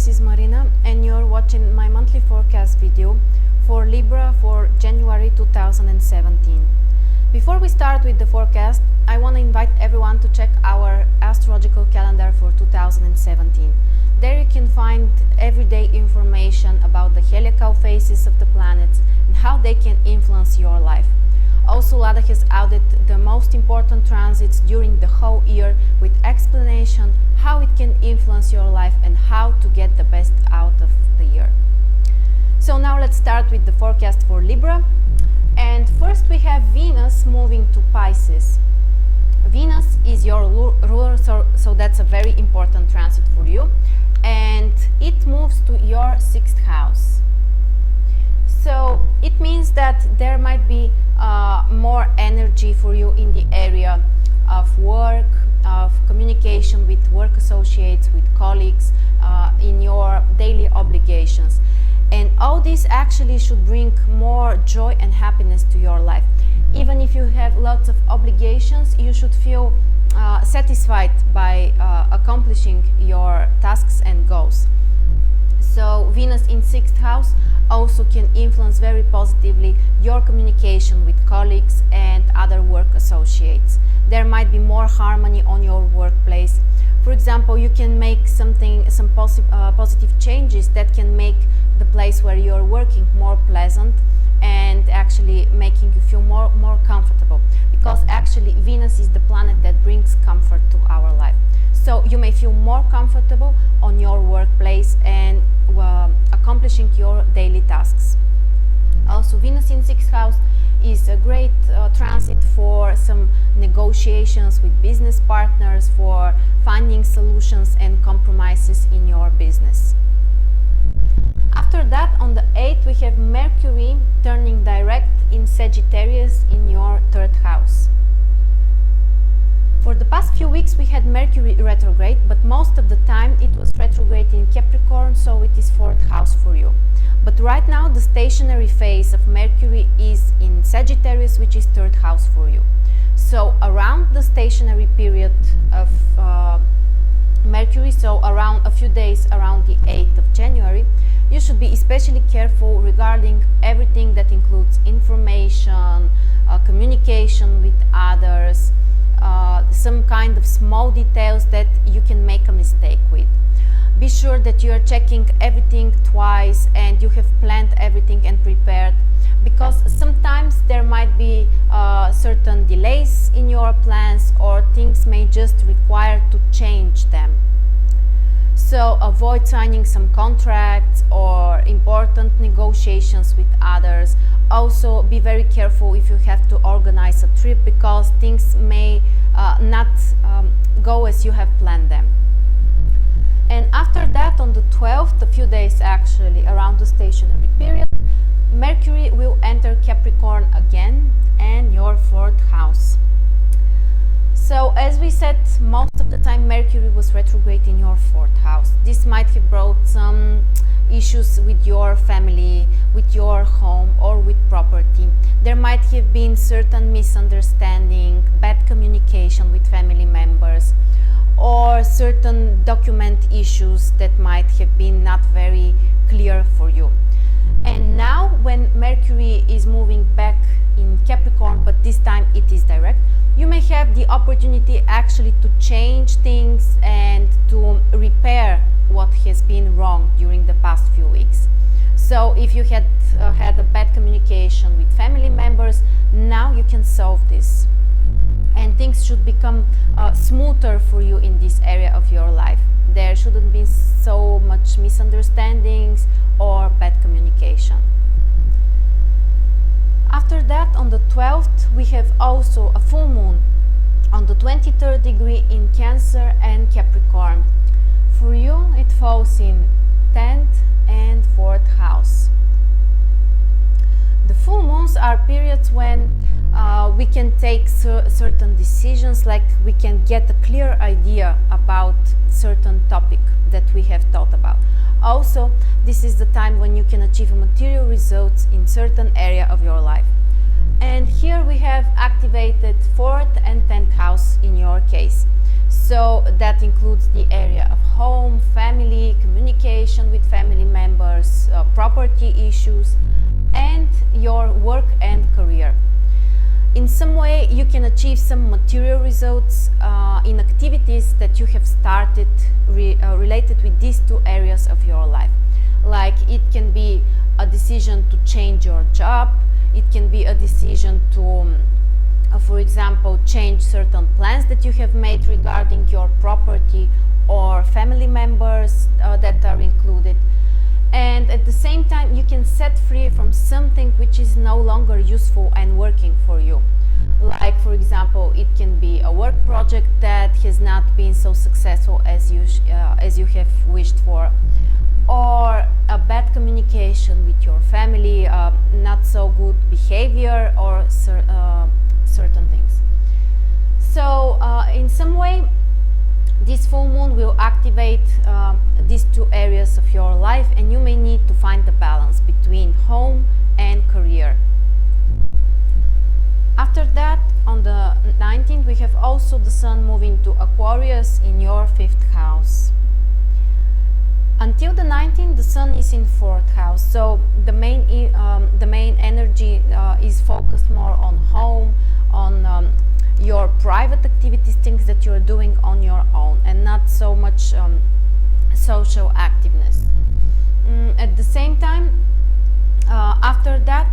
this is Marina and you're watching my monthly forecast video for Libra for January 2017. Before we start with the forecast, I want to invite everyone to check our astrological calendar for 2017. There you can find everyday information about the heliacal phases of the planets and how they can influence your life. Also, Lada has added the most important transits during the whole year with explanation how it can influence your life and how to get the best out of the year. So now let's start with the forecast for Libra. And first we have Venus moving to Pisces. Venus is your ruler, so that's a very important transit for you. And it moves to your 6th house. So it means that there might be more energy for you in the area of work, of communication with work associates, with colleagues, in your daily obligations. And all this actually should bring more joy and happiness to your life. Even if you have lots of obligations, you should feel satisfied by accomplishing your tasks and goals. So Venus in 6th house also can influence very positively your communication with colleagues and other work associates. There might be more harmony on your workplace. For example, you can make some positive changes that can make the place where you're working more pleasant and actually making you feel more comfortable, because actually Venus is the planet that brings comfort to our life. So you may feel more comfortable on your workplace and accomplishing your daily tasks. Also, Venus in 6th house is a great transit for some negotiations with business partners, for finding solutions and compromises in your business. After that, on the 8th, we have Mercury turning direct in Sagittarius in your 3rd house. For the past few weeks we had Mercury retrograde, but most of the time it was retrograde in Capricorn, so it is 4th house for you. But right now the stationary phase of Mercury is in Sagittarius, which is 3rd house for you. So around the stationary period of Mercury, so around a few days around the 8th of January, you should be especially careful regarding everything that includes information, communication with others, some kind of small details that you can make a mistake with. Be sure that you are checking everything twice and you have planned everything and prepared, because sometimes there might be certain delays in your plans, or things may just require to change them. So avoid signing some contracts or important negotiations with others. Also be very careful if you have to organize a trip, because things may not go as you have planned them. And after that, on the 12th, a few days actually around the stationary period, Mercury will enter Capricorn again and your 4th house. So as we said, most of the time Mercury was retrograde in your 4th house. This might have brought some issues with your family, with your home, or with property. There might have been certain misunderstanding, bad communication with family members, or certain document issues that might have been not very clear for you. And now when Mercury is moving back in Capricorn, but this time it is direct, you may have the opportunity actually to change things and to repair what has been wrong during the past few weeks. So if you had had a bad communication with family members, now you can solve this. And things should become smoother for you in this area of your life. There shouldn't be so much misunderstandings or bad communication. After that, on the 12th, we have also a full moon on the 23rd degree in Cancer and Capricorn. For you, it falls in 10th and 4th house. The full moons are periods when we can take certain decisions, like we can get a clear idea about certain topic that we have thought about. Also, this is the time when you can achieve material results in certain area of your life. And here we have activated 4th and 10th house in your case. So that includes the area of home, family, communication, communication with family members, property issues, and your work and career. In some way, you can achieve some material results in activities that you have started related with these two areas of your life. Like it can be a decision to change your job, it can be a decision to, for example, change certain plans that you have made regarding your property or family members that are included. And at the same time, you can set free from something which is no longer useful and working for you. Like, for example, it can be a work project that has not been so successful as you have wished for, or a bad communication with your family, not so good behavior, or certain things. So, in some way, this full moon will activate these two areas of your life, and you may need to find the balance between home and career. After that, on the 19th, we have also the Sun moving to Aquarius in your 5th house. Until the 19th, the Sun is in 4th house, so the main energy is focused more on home, on your private activities, things that you're doing on your own, and not so much social activeness. At the same time, after that,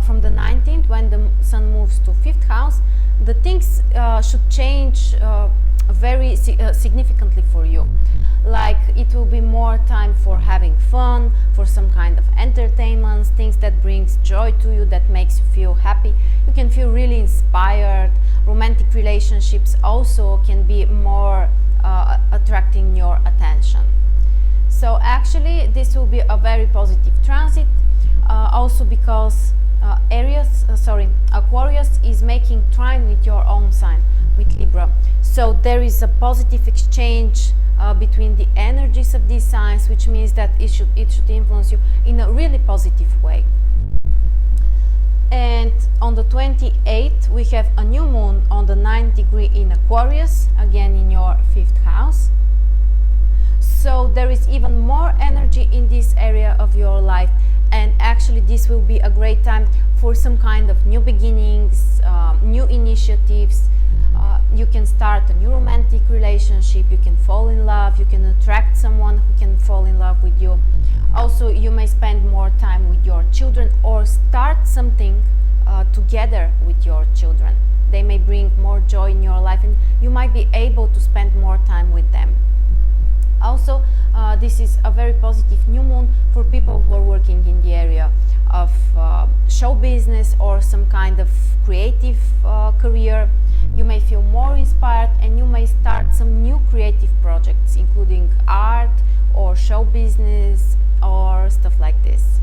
from the 19th, when the Sun moves to 5th house, the things should change very significantly for you. Like it will be more time for having fun, for some kind of entertainment, things that brings joy to you, that makes you feel happy. You can feel really inspired. Romantic relationships also can be more attracting your attention. So actually this will be a very positive transit, also because Aquarius is making trine with your own sign, with Libra. So there is a positive exchange between the energies of these signs, which means that it should influence you in a really positive way. And on the 28th, we have a new moon on the 9th degree in Aquarius, again in your 5th house. So there is even more energy in this area of your life, and actually this will be a great time for some kind of new beginnings, new initiatives. You can start a new romantic relationship, you can fall in love, you can attract someone who can fall in love with you. Also, you may spend more time with your children or start something together with your children. They may bring more joy in your life, and you might be able to spend more time with them. Also, this is a very positive new moon for people who are working in the area of show business or some kind of creative career. You may feel more inspired, and you may start some new creative projects, including art or show business or stuff like this.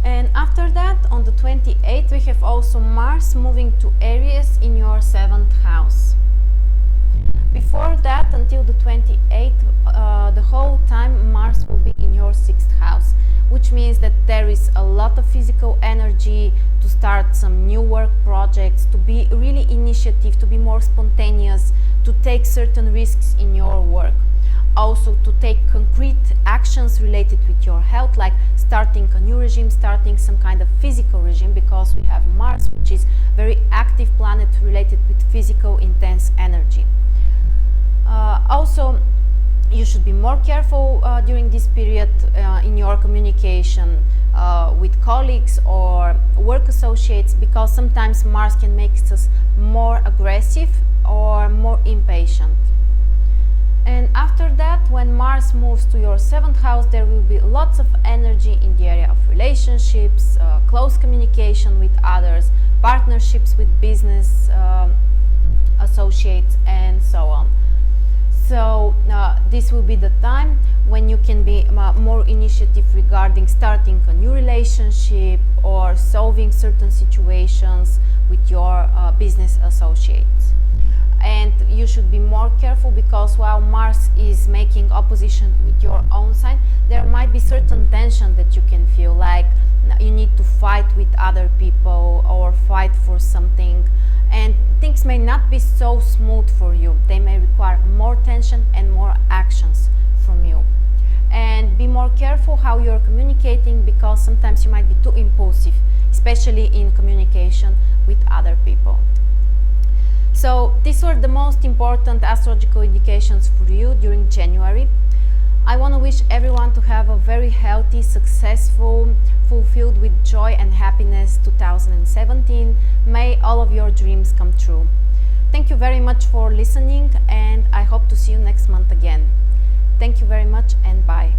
And after that, on the 28th, we have also Mars moving to Aries in your 7th house. Before that, until the 28th, the whole time Mars will be in your 6th house, which means that there is a lot of physical energy to start some new work projects, to be really initiative, to be more spontaneous, to take certain risks in your work. Also to take concrete actions related with your health, like starting a new regime, starting some kind of physical regime, because we have Mars, which is very active planet related with physical intense energy. Also, you should be more careful during this period in your communication with colleagues or work associates, because sometimes Mars can make us more aggressive or more impatient. And after that, when Mars moves to your 7th house, there will be lots of energy in the area of relationships, close communication with others, partnerships with business associates, and so on. So this will be the time when you can be more initiative regarding starting a new relationship or solving certain situations with your business associates. And you should be more careful, because while Mars is making opposition with your own sign, there might be certain tension that you can feel, like you need to fight with other people or fight for something, and things may not be so smooth for you. They may require more tension and more actions from you. careful how you're communicating, because sometimes you might be too impulsive, especially in communication with other people. So these were the most important astrological indications for you during January. I want to wish everyone to have a very healthy, successful, fulfilled with joy and happiness 2017. May all of your dreams come true. Thank you very much for listening, and I hope to see you next month again. Thank you very much, and bye.